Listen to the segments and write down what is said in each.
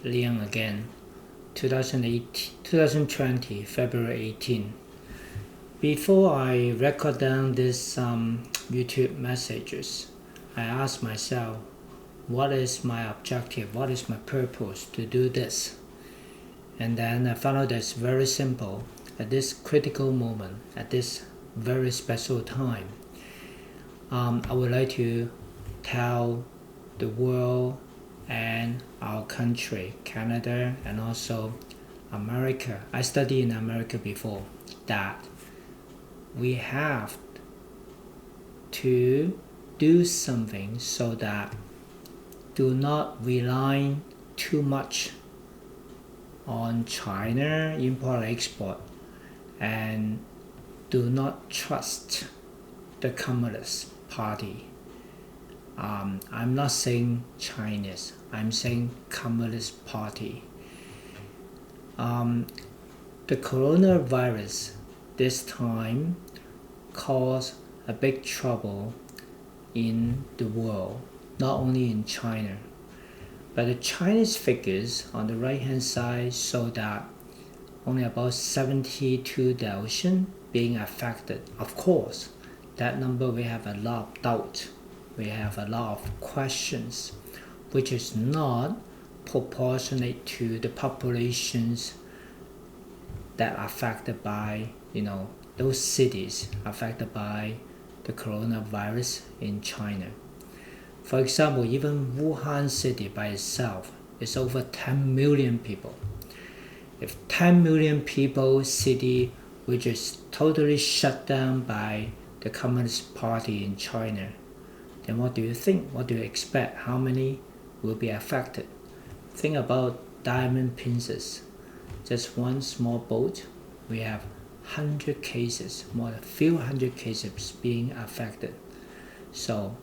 Leung again, 2020, February 18. Before I record down this YouTube messages, I asked myself, what is my objective? What is my purpose to do this? And then I found out that it's very simple. At this critical moment, at this very special time, I would like to tell the world and our country, Canada, and also America. I studied in America before, that we have to do something so that do not rely too much on China import-export, and do not trust the Communist Party. I'm not saying Chinese, I'm saying Communist Party. The coronavirus this time caused a big trouble in the world, not only in China. But the Chinese figures on the right hand side show that only about 72,000 being affected. Of course, that number we have a lot of doubt. We have a lot of questions, which is not proportionate to the populations that are affected by, those cities affected by the coronavirus in China. For example, even Wuhan city by itself is over 10 million people. If 10 million people city which is totally shut down by the Communist Party in China, then what do you think? What do you expect? How many will be affected? Think about Diamond Princess. Just one small boat, we have 100 cases, more than a few hundred cases being affected. So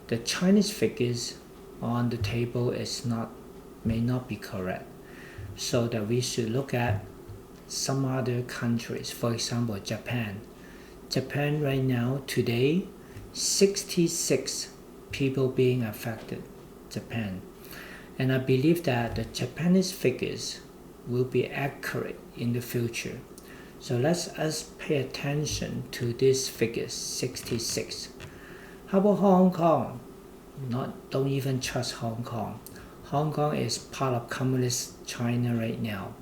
the Chinese figures on the table may not be correct. So that we should look at some other countries. For example, Japan. Japan right now, today, 66 people being affected, Japan. And I believe that the Japanese figures will be accurate in the future. So let's pay attention to these figures, 66. How about Hong Kong? Don't even trust Hong Kong. Hong Kong is part of Communist China right now.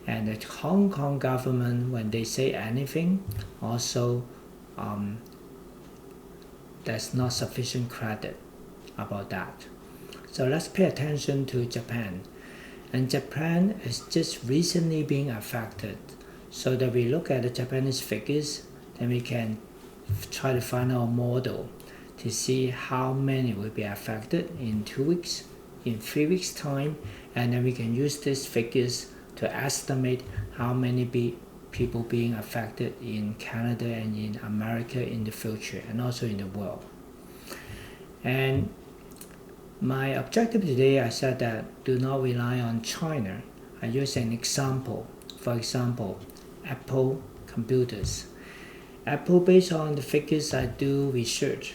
And the Hong Kong government, when they say anything, also there's not sufficient credit about that. So let's pay attention to Japan. And Japan is just recently being affected. So that we look at the Japanese figures, then we can try to find our model to see how many will be affected in 2 weeks, in 3 weeks time, and then we can use these figures to estimate how many people being affected in Canada and in America in the future, and also in the world. And my objective today, I said that do not rely on China. I use an example. For example, Apple computers. Apple, based on the figures I do research,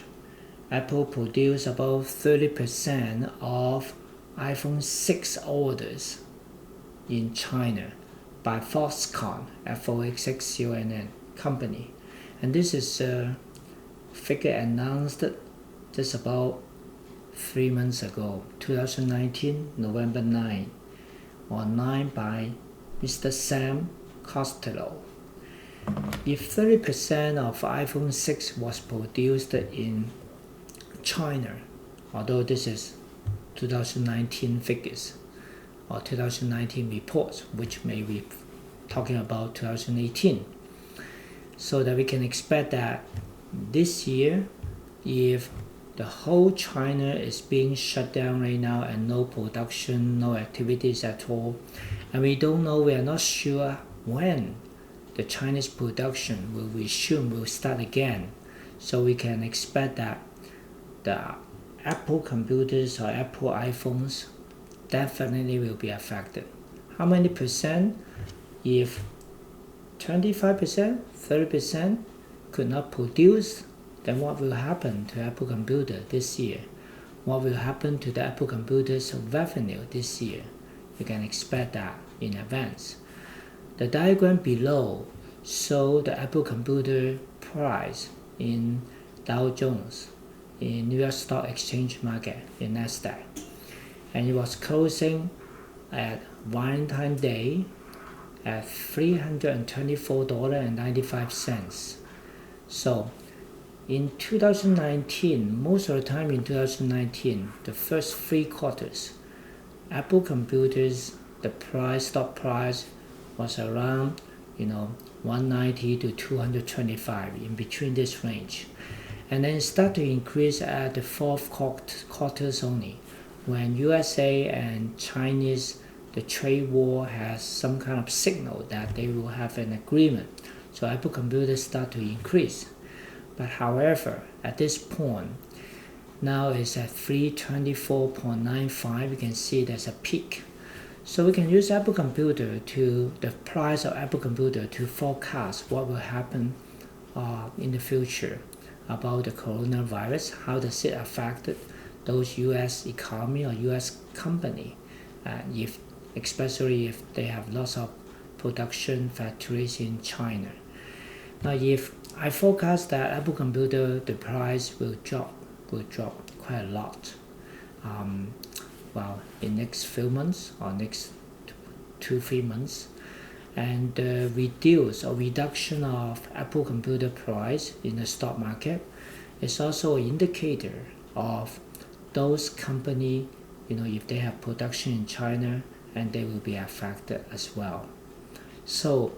Apple produced about 30% of iPhone 6 orders in China by Foxconn, Foxconn company. And this is a figure announced just about 3 months ago, 2019, November 9, online by Mr. Sam Costello. If 30% of iPhone 6 was produced in China, although this is 2019 figures or 2019 reports, which may be talking about 2018, so that we can expect that this year, if the whole China is being shut down right now and no production, no activities at all, and we don't know, we are not sure when the Chinese production will resume, will start again. So we can expect that the Apple computers or Apple iPhones definitely will be affected. How many percent? If 25%, 30% could not produce, then what will happen to Apple computer this year? What will happen to the Apple computer's revenue this year? You can expect that in advance. The diagram below shows the Apple computer price in Dow Jones, in New York Stock Exchange market, in Nasdaq. And it was closing at Valentine's Day at $324.95. So in 2019, most of the time in 2019, the first 3 quarters, Apple computers, the stock price was around 190 to 225, in between this range. And then it started to increase at the 4th quarters only, when USA and Chinese, the trade war has some kind of signal that they will have an agreement. So Apple computers start to increase. But however, at this point, now it's at 324.95. You can see there's a peak. So we can use Apple computer the price of Apple computer to forecast what will happen in the future about the coronavirus. How does it affect those U.S. economy or U.S. company, especially if they have lots of production factories in China. Now, if I forecast that Apple computer, the price will drop quite a lot. In next few months or next 2-3 months, and the reduction of Apple computer price in the stock market is also an indicator of those company, if they have production in China, and they will be affected as well. So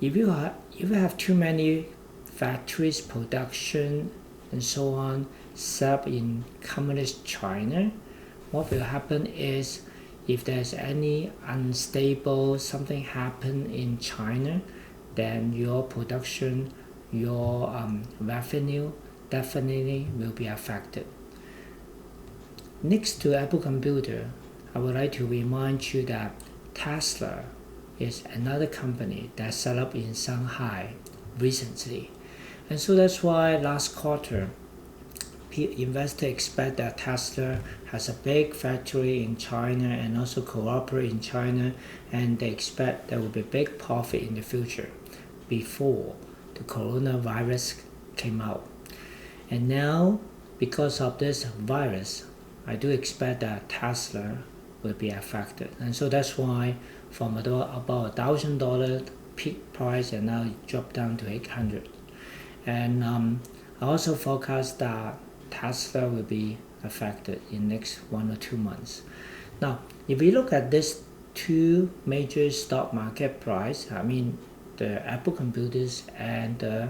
if you have too many factories, production, and so on set up in communist China, what will happen is, if there's any unstable something happen in China, then your production, your revenue definitely will be affected. Next to Apple computer, I would like to remind you that Tesla is another company that set up in Shanghai recently. And so that's why last quarter, investors expect that Tesla has a big factory in China and also cooperate in China, and they expect there will be big profit in the future before the coronavirus came out. And now, because of this virus, I do expect that Tesla will be affected. And so that's why from about $1,000 peak price, and now it dropped down to 800. And I also forecast that Tesla will be affected in next 1 or 2 months. Now, if we look at these 2 major stock market price, the Apple computers and the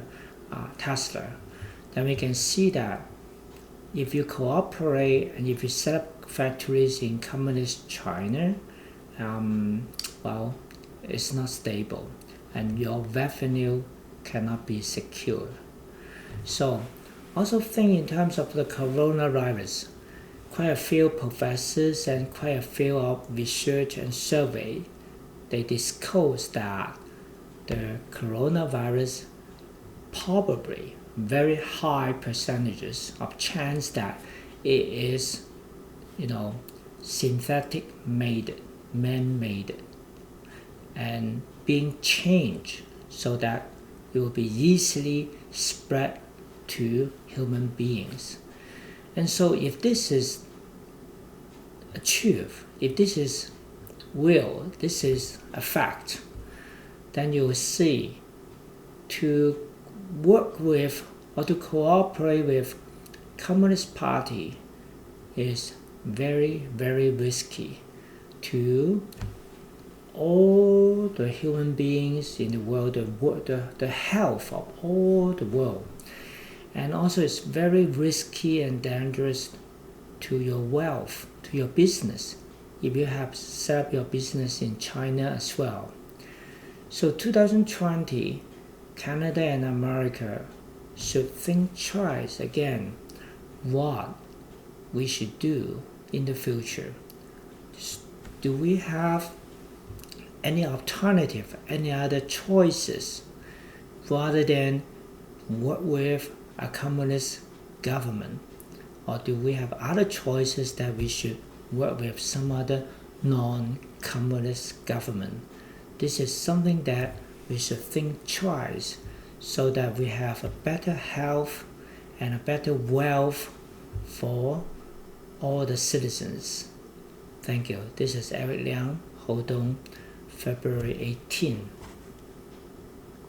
Tesla, then we can see that if you cooperate and if you set up factories in communist China, it's not stable and your revenue cannot be secured. So also think in terms of the coronavirus, quite a few professors and quite a few of research and survey, they disclose that the coronavirus probably very high percentages of chance that it is synthetic made, man-made, and being changed so that it will be easily spread to human beings. And so if this is achieved, if this is real, this is a fact, then you will see to work with or to cooperate with Communist Party is very, very risky to all the human beings in the world, the health of all the world. And also it's very risky and dangerous to your wealth, to your business, if you have set up your business in China as well. So 2020, Canada and America should think twice again what we should do in the future. Do we have any alternative, any other choices rather than work with a communist government? Or do we have other choices that we should work with some other communist government. This is something that we should think twice so that we have a better health and a better wealth for all the citizens. Thank you. This is Eric Liang, Hotung, February 18.